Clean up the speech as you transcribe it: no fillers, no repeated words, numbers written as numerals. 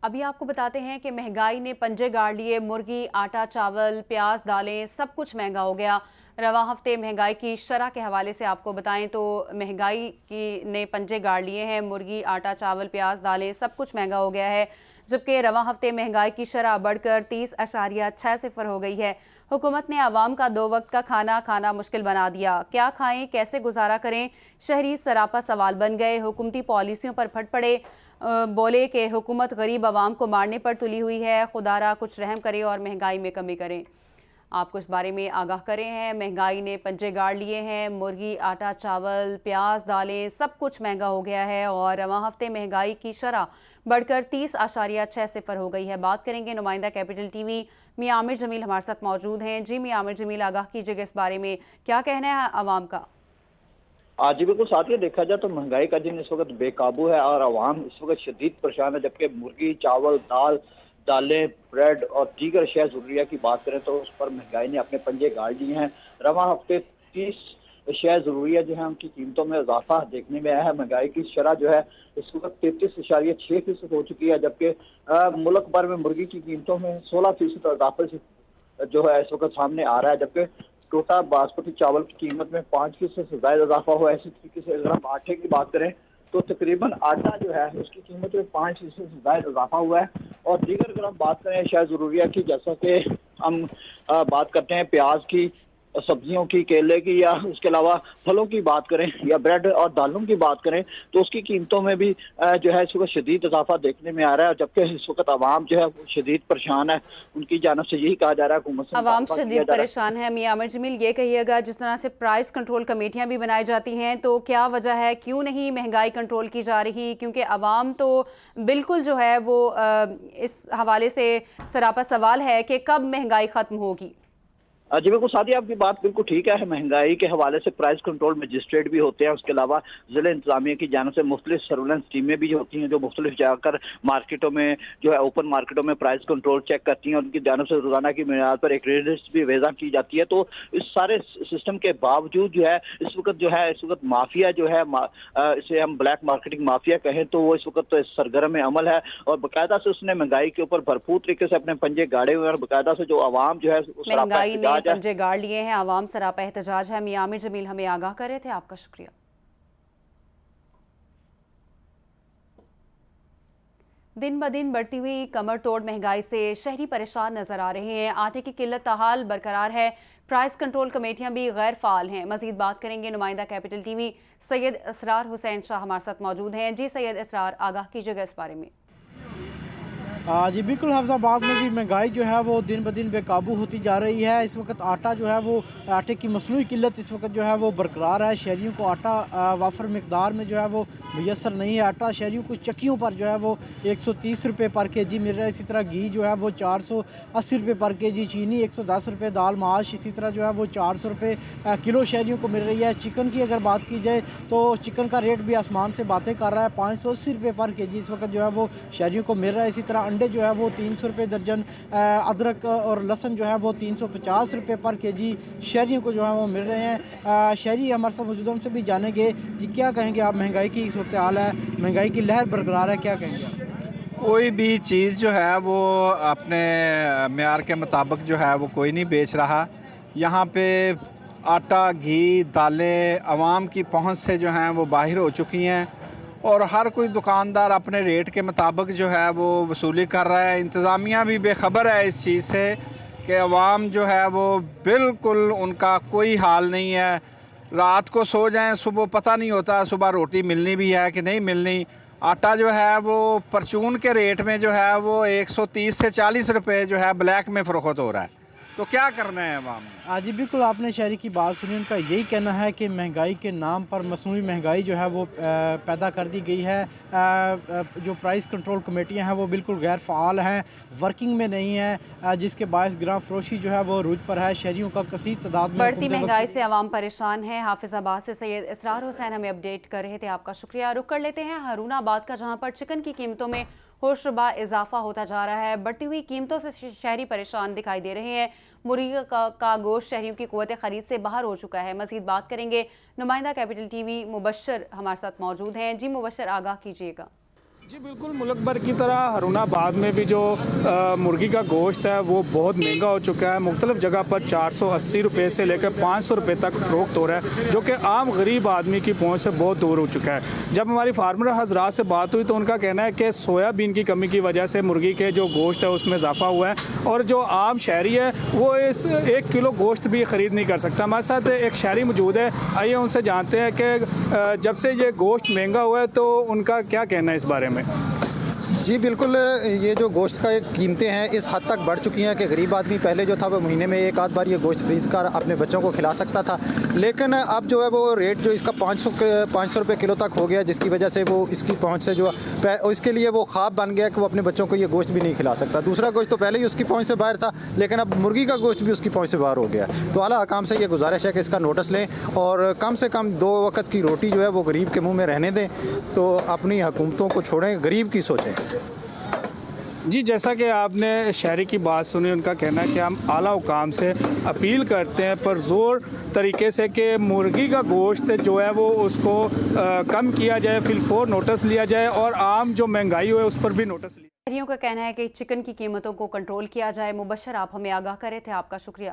अभी आपको बताते हैं कि महंगाई ने पंजे गाड़ लिए। मुर्गी, आटा, चावल, प्याज, दालें सब कुछ महंगा हो गया। रवा हफ्ते महंगाई की शरह के हवाले से आपको बताएं तो महंगाई की ने पंजे गाड़ लिए हैं। मुर्गी, आटा, चावल, प्याज, दालें सब कुछ महंगा हो गया है, जबकि रवा हफ्ते महंगाई की शरह बढ़कर 30.6 हो गई है। हुकूमत ने आवाम का 2 वक्त का खाना खाना मुश्किल बना दिया। क्या खाएं, कैसे गुजारा करें, शहरी सरापा सवाल बन गए। हुकूमती पॉलिसियों पर फट पड़े। बोले कि हुकूमत गरीब आवाम को मारने पर तुली हुई है, खुदारा कुछ रहम करे और महंगाई में कमी करें। आपको इस बारे में आगाह करे हैं। महंगाई ने पंजे गाड़ लिए हैं। मुर्गी, आटा, चावल, प्याज, दालें सब कुछ महंगा हो गया है और रवा हफ्ते महंगाई की शरह बढ़कर 30.6 हो गई है। बात करेंगे नुमाइंदा कैपिटल टीवी मियां आमिर जमील हमारे साथ मौजूद हैं। जी मियां आमिर जमील, आगाह कीजिएगा इस बारे में, क्या कहना है आवाम का? जी बिल्कुल साथियों, देखा जाए तो महंगाई का दिन इस वक्त बेकाबू है और आवाम इस वक्त शदीद परेशान है। जबकि मुर्गी, चावल, दालें, ब्रेड और दीगर अशिया ज़रूरिया की बात करें तो उस पर महंगाई ने अपने पंजे गाड़ लिए हैं। रवा हफ्ते 30 अशिया ज़रूरिया जो है उनकी कीमतों में इजाफा देखने में आया है। महंगाई की शरह जो है इस वक्त 33.6% हो चुकी है, जबकि मुल्क भर में मुर्गी की कीमतों में 16% इजाफे से जो है इस वक्त सामने आ रहा है। जबकि टोटा बासमती चावल की कीमत में 5% से ज्यादा इजाफा हुआ है। इसी तरीके से अगर हम आटे की बात करें तो तकरीबन आटा जो है उसकी कीमत में 5% से ज्यादा इजाफा हुआ है। और दीगर अगर हम बात करें शायद जरूरिया की, जैसा कि हम बात करते हैं प्याज की, सब्जियों की, केले की, या उसके अलावा फलों की बात करें या ब्रेड और दालों की बात करें तो उसकी कीमतों में भी जो है इस वक्त शदीद इजाफा देखने में आ रहा है। जबकि इस वक्त आवाम जो है वो शदीद परेशान है। उनकी जानब से यही कहा जा रहा है हुकूमत से आवाम मुतालबा किया शदीद जा रहा परेशान है। मियां आमिर जमील, ये कहिएगा, जिस तरह से प्राइस कंट्रोल कमेटियां भी बनाई जाती हैं तो क्या वजह है, क्यों नहीं महंगाई कंट्रोल की जा रही? क्योंकि आवाम तो बिल्कुल जो है वो इस हवाले से सरापा सवाल है कि कब महंगाई खत्म होगी। जी बिल्कुल सादी, आपकी बात बिल्कुल ठीक है। महंगाई के हवाले से प्राइस कंट्रोल मजिस्ट्रेट भी होते हैं, उसके अलावा जिला इंतजामिया की जानब से मुख्तलिफ सर्वेलेंस टीमें भी होती हैं जो मुख्तलिफ जाकर मार्केटों में जो है ओपन मार्केटों में प्राइस कंट्रोल चेक करती हैं। उनकी जानब से रोजाना की बुनियाद पर एक रेट भी वेजा की जाती है। तो इस सारे सिस्टम के बावजूद जो है इस वक्त माफिया जो है इसे हम ब्लैक मार्केटिंग माफिया कहें तो वो इस वक्त तो सरगर्म अमल है और बाकायदा से उसने महंगाई के ऊपर भरपूर तरीके से अपने पंजे गाड़े हुए और बाकायदा से जो आवाम जो है महंगाई ने पंजे गाड़ लिए हैं, आवाम सरापा एहतजाज है। मियां आमिर जमील हमें आगाह कर रहे थे, आपका शुक्रिया। दिन ब दिन बढ़ती हुई कमर तोड़ महंगाई से शहरी परेशान नजर आ रहे हैं। आटे की किल्लत ताहाल बरकरार है। प्राइस कंट्रोल कमेटियां भी गैर फाल हैं। मजीद बात करेंगे नुमाइंदा कैपिटल टीवी सैयद इसरार हुसैन शाह हमारे साथ मौजूद हैं। जी सैयद इसरार, आगाह कीजिएगा इस बारे में। जी बिल्कुल, हाफिज़ाबाद में भी महंगाई जो है वो दिन ब दिन बेकाबू होती जा रही है। इस वक्त आटा जो है वो आटे की मसनूई किल्लत इस वक्त जो है वो बरकरार है। शहरियों को आटा वाफर मकदार में जो है वो मैसर नहीं है। आटा शहरियों को चक्कियों पर जो है वो 130 रुपये पर केजी मिल रहा है। इसी तरह घी जो है वो 480 रुपये पर केजी, चीनी 110 रुपये, दाल माश इसी तरह जो है वो 400 रुपये किलो शहरियों को मिल रही है। चिकन की अगर बात की जाए तो चिकन का रेट भी आसमान से बातें कर रहा है। 580 रुपये पर केजी इस वक्त जो है वो शहरियों को मिल रहा है। इसी तरह अंडे जो है वो 300 रुपये दर्जन, अदरक और लहसुन जो है वो 350 रुपये पर केजी शहरियों को जो है वो मिल रहे हैं। शहरी हमारे साथ मौजूद, हमसे भी जानेंगे जी क्या कहेंगे आप। महंगाई की सूरत हाल है, महंगाई की लहर बरकरार है, क्या कहेंगे आप? कोई भी चीज़ जो है वो अपने मेयार के मुताबिक जो है वो कोई नहीं बेच रहा। यहाँ पे आटा, घी, दालें आवाम की पहुँच से जो हैं वो बाहर हो चुकी हैं और हर कोई दुकानदार अपने रेट के मुताबिक जो है वो वसूली कर रहा है। इंतज़ामिया भी बेखबर है इस चीज़ से कि अवाम जो है वो बिल्कुल उनका कोई हाल नहीं है। रात को सो जाएं, सुबह पता नहीं होता सुबह रोटी मिलनी भी है कि नहीं मिलनी। आटा जो है वो परचून के रेट में जो है वो 130 से 40 रुपये जो है ब्लैक में फ़रोख्त हो रहा है। तो क्या करना है अवाम ने? जी बिल्कुल, आपने शहरी की बात सुनी। उनका यही कहना है कि महंगाई के नाम पर मसनूई महंगाई जो है वो पैदा कर दी गई है। जो प्राइस कंट्रोल कमेटियां हैं वो बिल्कुल गैर फ़ाल हैं, वर्किंग में नहीं है, जिसके बायस ग्राम फरोशी जो है वो रूज पर है। शहरियों का कसीर तादाद में बढ़ती महंगाई से आवाम परेशान है। हाफिज़ाबाद से सैयद इसरार हुसैन हमें अपडेट कर रहे थे, आपका शुक्रिया। रुक कर लेते हैं हरूनाबाद का, जहाँ पर चिकन की कीमतों में होशरुबा इजाफा होता जा रहा है। बढ़ती हुई कीमतों से शहरी परेशान दिखाई दे रहे हैं। मुर्गी का गोश्त शहरियों की कुव्वत खरीद से बाहर हो चुका है। मज़ीद बात करेंगे नुमाइंदा कैपिटल टीवी मुबशर हमारे साथ मौजूद हैं। जी मुबशर, आगाह कीजिएगा। जी बिल्कुल, मुल्क भर की तरह हरुणाबाद में भी जो मुर्गी का गोश्त है वो बहुत महंगा हो चुका है। मुख्तलिफ जगह पर 480 रुपये से लेकर 500 रुपये तक फ़रोख्त हो रहा है, जो कि आम गरीब आदमी की पहुंच से बहुत दूर हो चुका है। जब हमारी फार्मर हजरात से बात हुई तो उनका कहना है कि सोयाबीन की कमी की वजह से मुर्गी के जो गोश्त है उसमें इजाफा हुआ है, और जो आम शहरी है वो इस 1 किलो गोश्त भी ख़रीद नहीं कर सकता। हमारे साथ एक शहरी मौजूद है, आइए उनसे जानते हैं कि जब से ये गोश्त महंगा हुआ है तो उनका क्या कहना है इस बारे में। जी बिल्कुल, ये जो गोश्त का कीमतें हैं इस हद तक बढ़ चुकी हैं कि गरीब आदमी पहले जो था वो महीने में एक आध बार ये गोश्त खरीद कर अपने बच्चों को खिला सकता था, लेकिन अब जो है वो रेट जो इसका 500 रुपये किलो तक हो गया, जिसकी वजह से वो इसकी पहुंच से जो इसके लिए वो ख्वाब बन गया कि वो अपने बच्चों को ये गोश्त भी नहीं खिला सकता। दूसरा गोश्त तो पहले ही उसकी पहुंच से बाहर था, लेकिन अब मुर्गी का गोश्त भी उसकी पहुंच से बाहर हो गया। तो आला हकाम से ये गुजारिश है कि इसका नोटिस लें और कम से कम 2 वक्त की रोटी जो है वो गरीब के मुँह में रहने दें, तो अपनी हुकूमतों को छोड़ें, गरीब की सोचें। जी, जैसा कि आपने शहरी की बात सुनी, उनका कहना है कि हम आला हुकाम से अपील करते हैं पर ज़ोर तरीके से कि मुर्गी का गोश्त जो है वो उसको कम किया जाए, फिलफोर नोटिस लिया जाए और आम जो महंगाई है उस पर भी नोटिस लिया। शहरियों का कहना है कि चिकन की कीमतों को कंट्रोल किया जाए। मुबशर, आप हमें आगाह करे थे, आपका शुक्रिया।